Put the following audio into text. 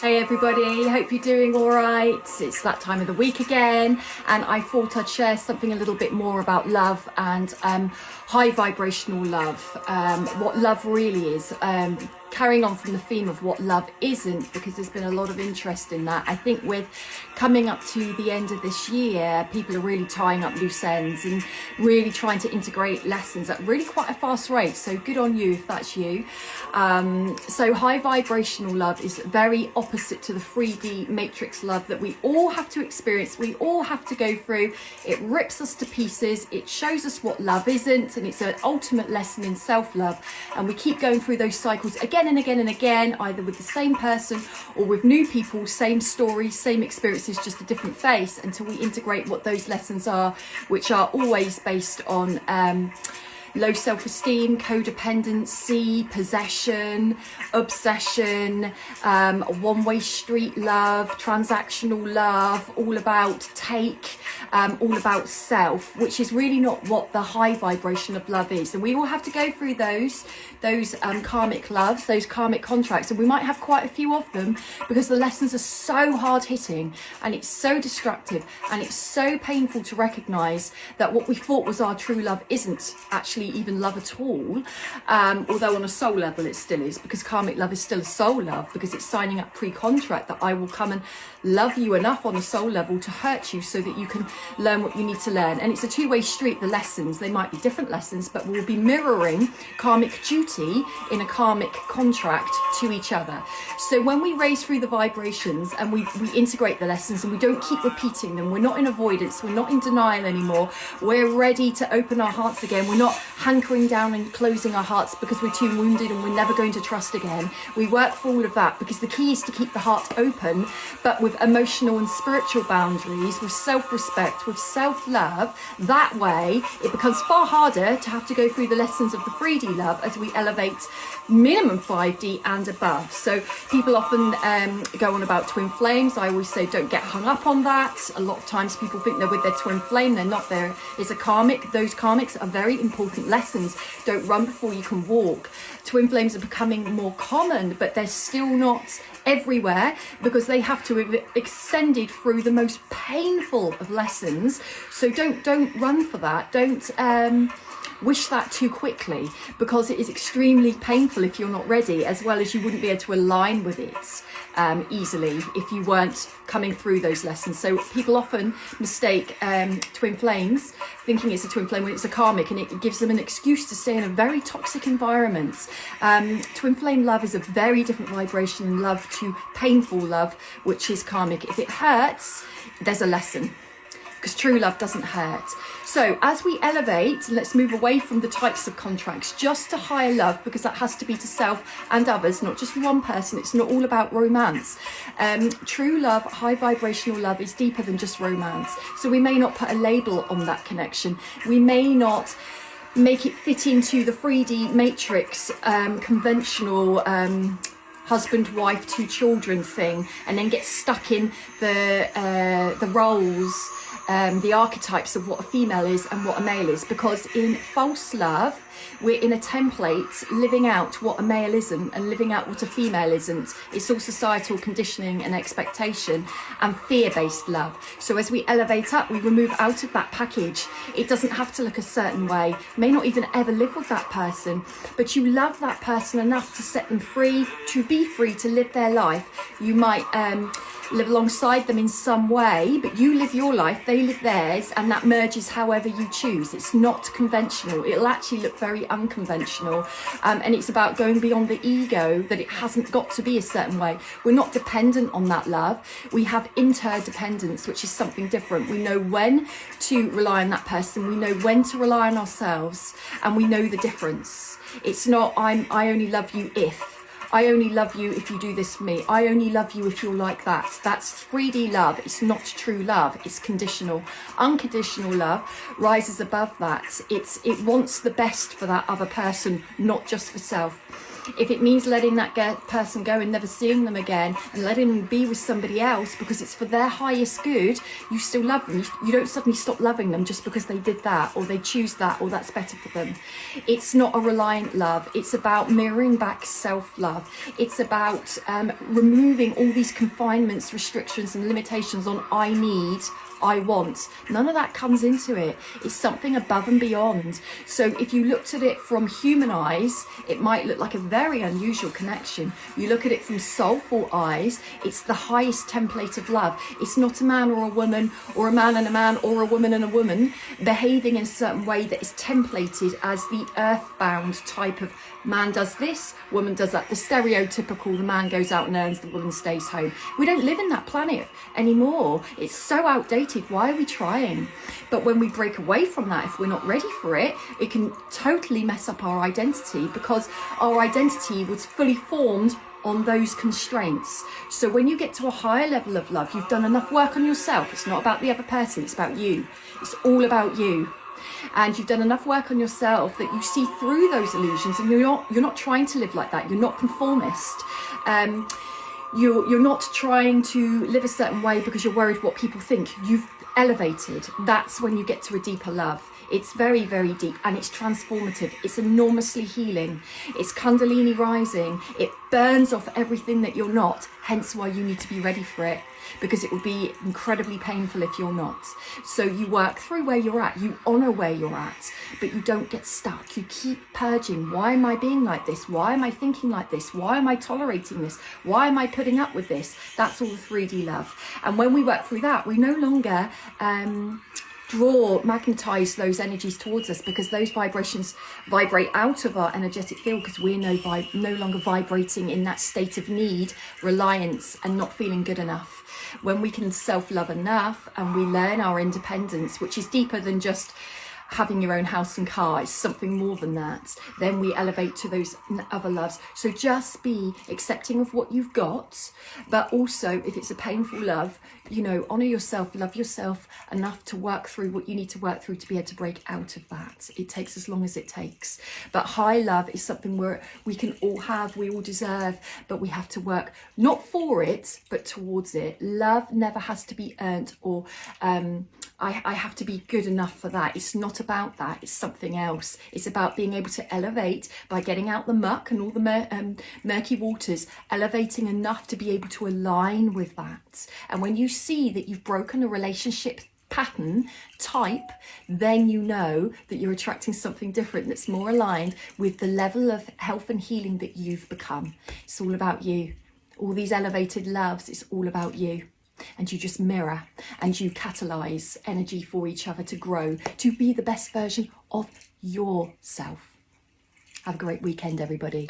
Hey everybody, hope you're doing all right. It's that time of the week again, and I thought I'd share something a little bit more about love and high vibrational love, what love really is. Carrying on from the theme of what love isn't, because there's been a lot of interest in that. I think with coming up to the end of this year, people are really tying up loose ends and really trying to integrate lessons at really quite a fast rate. So good on you if that's you. So high vibrational love is very opposite to the 3D matrix love that we all have to experience, we all have to go through. It rips us to pieces, it shows us what love isn't, and it's an ultimate lesson in self-love. And we keep going through those cycles again and again and again, either with the same person or with new people, same stories, same experiences, just a different face, until we integrate what those lessons are, which are always based on low self-esteem, codependency, possession, obsession, one-way street love, transactional love, all about take, all about self, which is really not what the high vibration of love is. And we all have to go through those karmic loves, those karmic contracts, and we might have quite a few of them, because the lessons are so hard-hitting and it's so destructive and it's so painful to recognize that what we thought was our true love isn't actually even love at all, although on a soul level it still is, because karmic love is still a soul love, because it's signing up pre-contract that I will come and love you enough on a soul level to hurt you so that you can learn what you need to learn. And it's a two-way street. The lessons, they might be different lessons, but we'll be mirroring karmic duty in a karmic contract to each other. So when we raise through the vibrations and we integrate the lessons and we don't keep repeating them, we're not in avoidance, we're not in denial anymore, we're ready to open our hearts again. We're not hankering down and closing our hearts because we're too wounded and we're never going to trust again. We work for all of that, because the key is to keep the heart open, but with emotional and spiritual boundaries, with self-respect, with self-love. That way it becomes far harder to have to go through the lessons of the 3D love as we elevate minimum 5D and above. So people often go on about twin flames. I always say don't get hung up on that. A lot of times people think they're with their twin flame, they're not. There is a karmic. Those karmics are very important lessons. Don't run before you can walk. Twin flames are becoming more common, but they're still not everywhere, because they have to have extended through the most painful of lessons. So don't run for that. Don't wish that too quickly, because it is extremely painful if you're not ready, as well as you wouldn't be able to align with it easily if you weren't coming through those lessons. So people often mistake twin flames, thinking it's a twin flame when it's a karmic, and it gives them an excuse to stay in a very toxic environment. Twin flame love is a very different vibration in love to painful love, which is karmic. If it hurts, there's a lesson, because true love doesn't hurt. So as we elevate, let's move away from the types of contracts just to higher love, because that has to be to self and others, not just one person. It's not all about romance. True love, high vibrational love, is deeper than just romance. So we may not put a label on that connection. We may not make it fit into the 3D matrix conventional husband, wife, 2 children thing, and then get stuck in the roles, the archetypes of what a female is and what a male is. Because in false love, we're in a template living out what a male isn't and living out what a female isn't. It's all societal conditioning and expectation and fear-based love. So as we elevate up, we remove out of that package. It doesn't have to look a certain way, may not even ever live with that person, but you love that person enough to set them free, to be free to live their life. You might live alongside them in some way, but you live your life, they live theirs, and that merges however you choose. It's not conventional. It'll actually look very unconventional, and it's about going beyond the ego, that it hasn't got to be a certain way. We're not dependent on that love. We have interdependence, which is something different. We know when to rely on that person, we know when to rely on ourselves, and we know the difference. It's not I only love you if. I only love you if you do this for me. I only love you if you're like that. That's 3D love. It's not true love. It's conditional. Unconditional love rises above that. It wants the best for that other person, not just for self. If it means letting that person go and never seeing them again and letting them be with somebody else because it's for their highest good, you still love them. You don't suddenly stop loving them just because they did that or they choose that or that's better for them. It's not a reliant love. It's about mirroring back self-love. It's about removing all these confinements, restrictions and limitations on I need, I want. None of that comes into it. It's something above and beyond. So if you looked at it from human eyes, it might look like a very unusual connection. You look at it from soulful eyes, it's the highest template of love. It's not a man or a woman, or a man and a man, or a woman and a woman behaving in a certain way that is templated as the earthbound type of man does this, woman does that. The stereotypical, the man goes out and earns, the woman stays home. We don't live in that planet anymore. It's so outdated. Why are we trying? But when we break away from that, if we're not ready for it, it can totally mess up our identity, because our identity was fully formed on those constraints. So when you get to a higher level of love, you've done enough work on yourself. It's not about the other person, it's about you. It's all about you. And you've done enough work on yourself that you see through those illusions, and you're not trying to live like that. You're not conformist. You're not trying to live a certain way because you're worried what people think. You've elevated. That's when you get to a deeper love. It's very, very deep, and it's transformative. It's enormously healing. It's Kundalini rising. It burns off everything that you're not, hence why you need to be ready for it, because it will be incredibly painful if you're not. So you work through where you're at, you honor where you're at, but you don't get stuck. You keep purging. Why am I being like this? Why am I thinking like this? Why am I tolerating this? Why am I putting up with this? That's all the 3D love. And when we work through that, we no longer magnetize those energies towards us, because those vibrations vibrate out of our energetic field, because we're no longer vibrating in that state of need, reliance and not feeling good enough. When we can self-love enough and we learn our independence, which is deeper than just having your own house and car, it's something more than that, then we elevate to those other loves. So just be accepting of what you've got, but also if it's a painful love, honor yourself, love yourself enough to work through what you need to work through to be able to break out of that. It takes as long as it takes. But high love is something where we can all have, we all deserve, but we have to work not for it, but towards it. Love never has to be earned, or I have to be good enough for that. It's not about that. It's something else. It's about being able to elevate by getting out the muck and all the murky waters, elevating enough to be able to align with that. And when you see that you've broken a relationship pattern type, then you know that you're attracting something different that's more aligned with the level of health and healing that you've become. It's all about you. All these elevated loves, it's all about you. And you just mirror and you catalyze energy for each other to grow, to be the best version of yourself. Have a great weekend, everybody.